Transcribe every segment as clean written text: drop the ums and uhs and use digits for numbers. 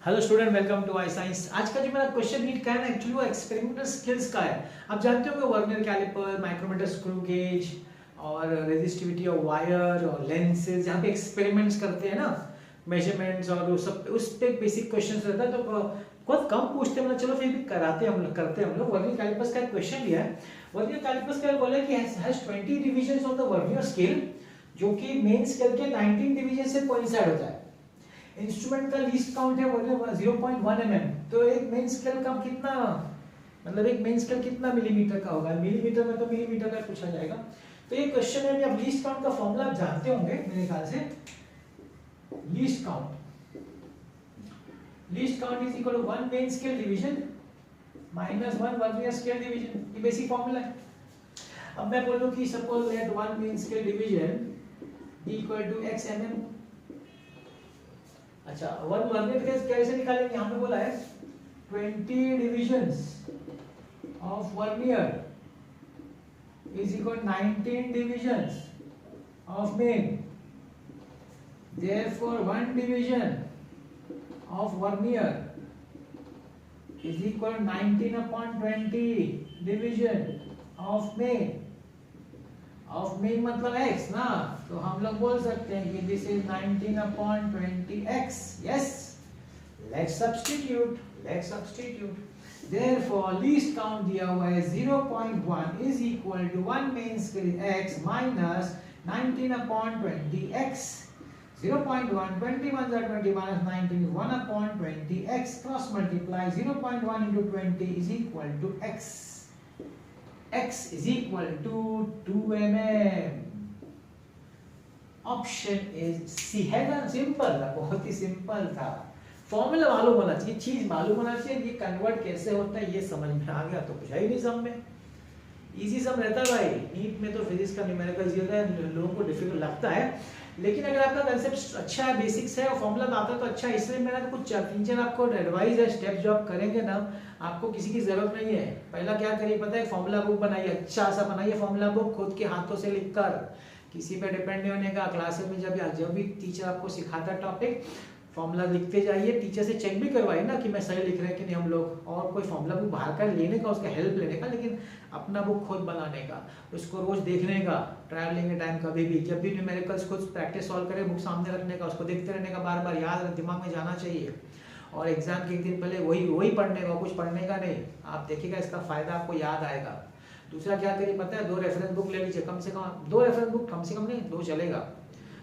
Hello student, welcome to I science. आज का जो मेरा क्वेश्चन नीट का है ना, एक्चुअली वो एक्सपेरिमेंटल स्किल्स का है। आप जानते हो कि vernier caliper, micrometer, screw gauge और रेजिस्टिविटी ऑफ वायर और लेंसेज, जहाँ पे एक्सपेरिमेंट्स करते हैं ना, मेजरमेंट्स और वो सब, उस पे बेसिक क्वेश्चंस रहता है। तो बहुत कम पूछते हैं, मतलब चलो फिर भी कराते हैं हम लोग, करते हैं हम लोग। वर्नियर कैलिपर्स का एक क्वेश्चन लिया है। वर्नियर कैलिपर्स का बोला है कि has 20 divisions on the vernier scale, जो कि मेन स्केल के 19 डिवीजन से कोइंसाइड होता है। इंस्ट्रूमेंट का लीस्ट काउंट है 0.1 mm। तो एक मेन स्केल का कितना, मतलब एक मेन स्केल कितना मिलीमीटर का होगा? मिलीमीटर में तो मिलीमीटर का पूछा जाएगा। तो ये क्वेश्चन है, अब लीस्ट काउंट का फॉर्मूला आप जानते होंगे मेरे ख्याल से। Least count is equal to 1 main scale division minus 1 vernier scale division. ये बेसिक फॉर्मूला है। अब मैं बोलूं कि suppose that 1 main scale division equal to x mm। अच्छा, वन वर्नियर केस कैसे निकालेंगे? यहाँ पे बोला है 20 divisions of vernier is equal 19 divisions of main. Therefore 1 division of vernier is equal to 19 upon 20 division of main। Of main मतलब x ना, तो हम लोग बोल सकते हैं कि this is 19 upon 20x। Yes, let's substitute. Therefore least count दिया हुआ है 0.1 is equal to 1 main scale x minus 19 upon 20x। 0.1 21 are 20 minus 19 is 1 upon 20x। Cross multiply 0.1 into 20 is equal to x। x is equal to 2 mm। Option is C है ना, simple था, बहुत ही simple था। Formula मालूम होना चाहिए, चीज मालूम होना चाहिए, ये कन्वर्ट कैसे होता है ये समझ में आ गया तो कुछ है ही नहीं सम में। इजी सम रहता है भाई। नीट में तो फिजिक्स का न्यूमेरिकल इजी होता है, लोगों को डिफिकल्ट लगता है, लेकिन अगर आपका कंसेप्ट अच्छा है, बेसिक्स है और फॉर्मूला आता है तो अच्छा है। इसलिए मेरा तो कुछ 3-4 आपको एडवाइस है, स्टेप जो आप करेंगे ना, आपको किसी की जरूरत नहीं है। पहला क्या करिए पता है? फॉर्मूला बुक बनाइए, अच्छा सा बनाइए फॉर्मूला बुक, खुद के हाथों से लिखकर, किसी पे डिपेंड नहीं होने का। क्लासेस में जब भी टीचर आपको सिखाता टॉपिक, फॉर्मूला लिखते जाइए, टीचर से चेक भी करवाइए ना कि मैं सही लिख रहा है कि नहीं हम लोग, और कोई फॉर्मूला बुक बाहर का लेने का, उसका हेल्प लेने का, लेकिन अपना बुक खुद बनाने का, उसको रोज देखने का, ट्रैवलिंग के टाइम कभी भी, जब भी न्यूमेरिकल्स खुद प्रैक्टिस सॉल्व करें, बुक सामने रखने का, उसको देखते रहने का, बार बार याद दिमाग में जाना चाहिए। और एग्जाम के एक दिन पहले वही पढ़ने का, कुछ पढ़ने का नहीं। आप देखिएगा इसका फायदा आपको याद आएगा। दूसरा क्या करिए पता है? 2 रेफरेंस बुक ले लीजिए, कम से कम 2 रेफरेंस बुक, कम से कम नहीं 2 चलेगा।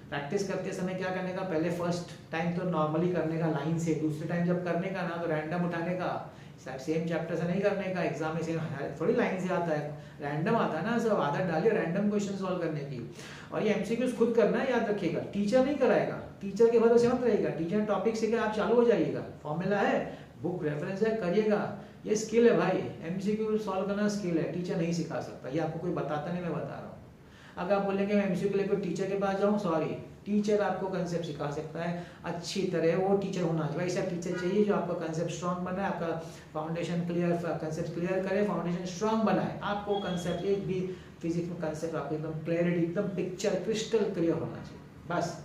प्रैक्टिस करते समय क्या करने का? पहले फर्स्ट टाइम तो नॉर्मली करने का लाइन से, दूसरे टाइम जब करने का ना तो रैंडम उठाने का, सेम चैप्टर से नहीं करने का। एग्जाम में सेम थोड़ी लाइन से आता है, रैंडम आता है ना, सब आदत डालिए रैंडम क्वेश्चन सॉल्व करने की। और ये एमसीक्यूज खुद करना है, याद रखिएगा, टीचर नहीं कराएगा, टीचर के भरोसे मत रहेगा। टीचर टॉपिक से आप चालू हो जाइएगा, फॉर्मूला है, बुक रेफरेंस है, करिएगा। ये स्किल है भाई, एमसीक्यू सॉल्व करना स्किल है, टीचर नहीं सिखा सकता। ये आपको कोई बताता नहीं, मैं बता रहा हूँ। अगर आप बोलेंगे मैं एमसीक्यू लेकर टीचर के पास जाऊँ, सॉरी, टीचर आपको कंसेप्ट सिखा सकता है अच्छी तरह, वो टीचर होना चाहिए। ऐसा टीचर चाहिए जो आपका कंसेप्ट स्ट्रांग बनाए, आपका फाउंडेशन क्लियर, कंसेप्ट क्लियर करे, फाउंडेशन स्ट्रांग बनाए। आपको कंसेप्ट, एक भी फिजिक्स में कंसेप्ट आपको एकदम क्लैरिटी, एकदम पिक्चर क्रिस्टल क्लियर होना चाहिए, बस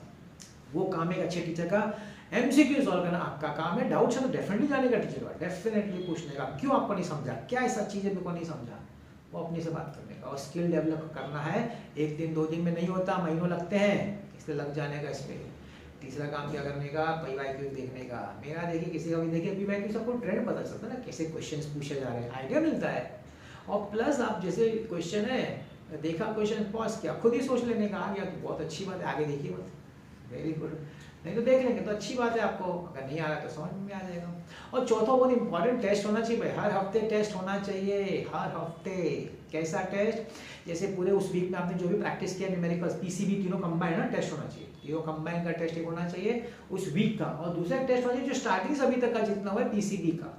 वो काम है अच्छे टीचर का। एमसीक्यू सॉल्व करना आपका काम है। डाउट्स है तो डेफिनेटली जाने का टीचर का, डेफिनेटली पूछने का, क्यों आपको नहीं समझा, क्या ऐसा चीज़ है मेरे को नहीं समझा, वो अपने से बात करने का। और स्किल डेवलप करना है, 1 दिन 2 दिन में नहीं होता, महीनों लगते हैं, इसलिए लग जाने का इसमें। तीसरा काम क्या करने का? पीवाईक्यू देखने का। मेरा देखिए, किसी का भी देखिए पीवाईक्यू से आपको ट्रेंड पता चलता है ना, कैसे क्वेश्चंस पूछे जा रहे हैं, आइडिया मिलता है। और प्लस आप जैसे क्वेश्चन है, देखा क्वेश्चन, पॉज किया, खुद ही सोच लेने का, आ गया तो बहुत अच्छी बात है, आगे देखिए मत, वेरी गुड। नहीं तो देख लेंगे तो अच्छी बात है, आपको अगर नहीं आ रहा तो समझ में आ जाएगा। और चौथा बहुत इंपॉर्टेंट टेस्ट होना चाहिए भाई, हर हफ्ते टेस्ट होना चाहिए, हर हफ्ते। कैसा टेस्ट? जैसे पूरे उस वीक में आपने जो भी प्रैक्टिस किया, न्यूमेरिकल्स, पीसीबी, तीनों कंबाइन ना टेस्ट होना चाहिए, तीनों कंबाइन का टेस्ट एक होना चाहिए उस वीक का। और दूसरा टेस्ट होना चाहिए जो स्टार्टिंग से अभी तक का जितना हुआ है पीसीबी का,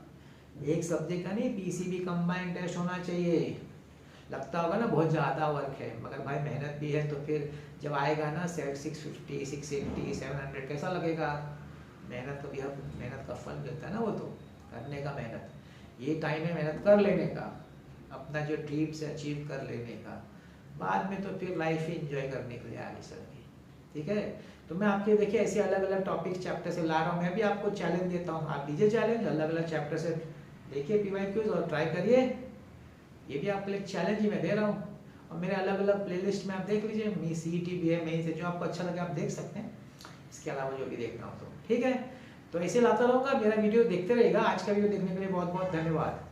एक सब्जेक्ट का नहीं, पीसीबी कंबाइन टेस्ट होना चाहिए। लगता होगा ना बहुत ज़्यादा वर्क है, मगर भाई मेहनत भी है, तो फिर जब आएगा ना 650, 680, 700, कैसा लगेगा? मेहनत तो भी, हम मेहनत का फल मिलता है ना, वो तो करने का मेहनत, ये टाइम है मेहनत कर लेने का, अपना जो ड्रीम से अचीव कर लेने का, बाद में तो फिर लाइफ ही इंजॉय करने के लिए आगे चल के, ठीक है। तो मैं आपके देखिए ऐसे अलग अलग टॉपिक चैप्टर से ला रहा हूँ। मैं भी आपको चैलेंज देता हूँ, आप दीजिए चैलेंज, अलग अलग चैप्टर से देखिए PYQs और ट्राई करिए। ये भी आपके लिए चैलेंज ही मैं दे रहा हूँ। और मेरे अलग अलग प्लेलिस्ट में आप देख लीजिए, मी CET BA मेन से जो आपको अच्छा लगे आप देख सकते हैं, इसके अलावा जो भी देखना हो तो ठीक है। तो ऐसे लाता रहूँगा, मेरा वीडियो देखते रहिएगा। आज का वीडियो देखने के लिए बहुत बहुत धन्यवाद।